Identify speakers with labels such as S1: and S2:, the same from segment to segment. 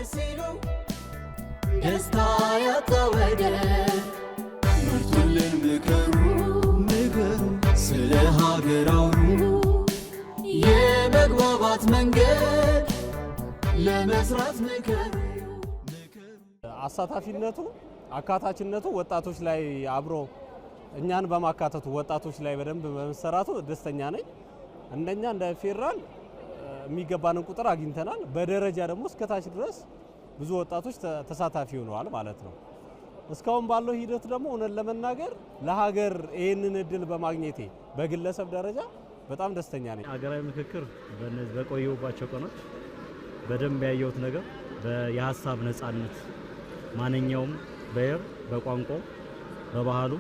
S1: ሲሉ ደስታ ያጣወደ ምርቱልን ምከሩ ስለ ሀገር አውሩ የመግባባት መንገድ ለመስራት ምከሩ።
S2: አሳታፊነቱ አካታችነቱ ወጣቶች ላይ አብሮ እኛን በማካተቱ ወጣቶች ላይ በደንብ በመሰራቱ ደስተኛ ነኝ። እንደኛ እንደ ፌደራል የሚገባንን ቁጥር አግኝተናል። በደረጃ ደግሞ እስከታች ድረስ ብዙ ወጣቶች ተሳታፊ ሆነዋል ማለት ነው። እስካሁን ባለው ሂደት ደግሞ እውነት ለመናገር ለሀገር ይህንን እድል በማግኘቴ በግለሰብ ደረጃ በጣም ደስተኛ ነኝ።
S3: ሀገራዊ ምክክር በእነዚህ በቆየሁባቸው ቀኖች በደንብ ያየሁት ነገር የሀሳብ ነጻነት ማንኛውም ብሔር በቋንቋው በባህሉ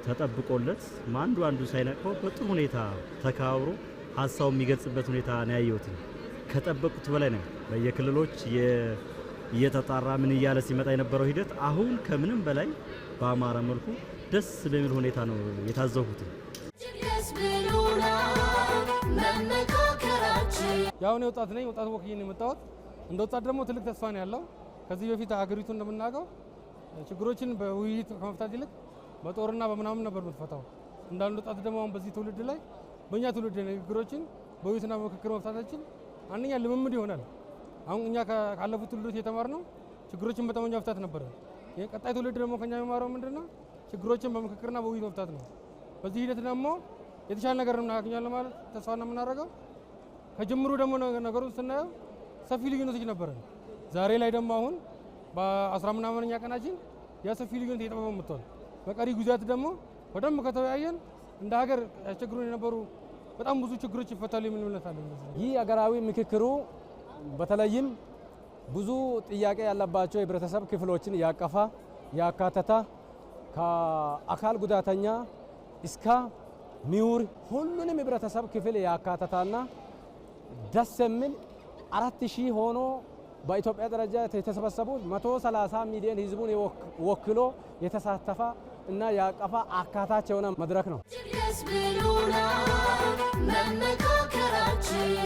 S3: ተጠብቆለት አንዱ ሳይነቅፈው በጥሩ ሁኔታ ተከባብሮ ሀሳቡ የሚገልጽበት ሁኔታ ነው ያየሁት። ከጠበቁት በላይ ነው። በየክልሎች እየተጣራ ምን እያለ ሲመጣ የነበረው ሂደት አሁን ከምንም በላይ በአማራ መልኩ ደስ በሚል ሁኔታ ነው የታዘብኩት።
S4: ያው እኔ ወጣት ነኝ። ወጣት ወክዬ ነው የመጣሁት። እንደ ወጣት ደግሞ ትልቅ ተስፋ ነው ያለው። ከዚህ በፊት ሀገሪቱ እንደምናውቀው ችግሮችን በውይይት ከመፍታት ይልቅ በጦርና በምናምን ነበር የምትፈታው። እንዳንድ ወጣት ደግሞ አሁን በዚህ ትውልድ ላይ በእኛ ትውልድ ንግግሮችን በውይይትና በምክክር መፍታታችን አንደኛ ልምምድ ይሆናል። አሁን እኛ ካለፉት ትውልዶች የተማርነው ችግሮችን በጠመንጃ መፍታት ነበር። ቀጣይ ትውልድ ደግሞ ከኛ የሚማረው ምንድነው? ችግሮችን በምክክርና በውይይት መፍታት ነው። በዚህ ሂደት ደግሞ የተሻለ ነገር እናገኛለን ማለት ተስፋ ነው የምናደርገው። ከጅምሩ ደግሞ ነገሩን ስናየው ሰፊ ልዩነቶች ነበረ። ዛሬ ላይ ደግሞ አሁን በ10 ምናምንኛ ቀናችን ያ ሰፊ ልዩነት እየጠበበ መጥቷል። በቀሪ ጊዜያት ደግሞ በደንብ ከተወያየን እንደ ሀገር ያስቸግሩን የነበሩ በጣም ብዙ ችግሮች ይፈታሉ የሚል እምነት አለ።
S5: ይህ ሀገራዊ ምክክሩ በተለይም ብዙ ጥያቄ ያለባቸው የህብረተሰብ ክፍሎችን ያካተተ ከአካል ጉዳተኛ እስከ ምሁር ሁሉንም ህብረተሰብ ክፍል ያካተታና ደስ የሚል 4000 ሆኖ በኢትዮጵያ ደረጃ የተሰበሰቡ 130 ሚሊዮን ህዝቡን ወክሎ የተሳተፈ እና ያቀፋ አካታች የሆነ መድረክ ነው።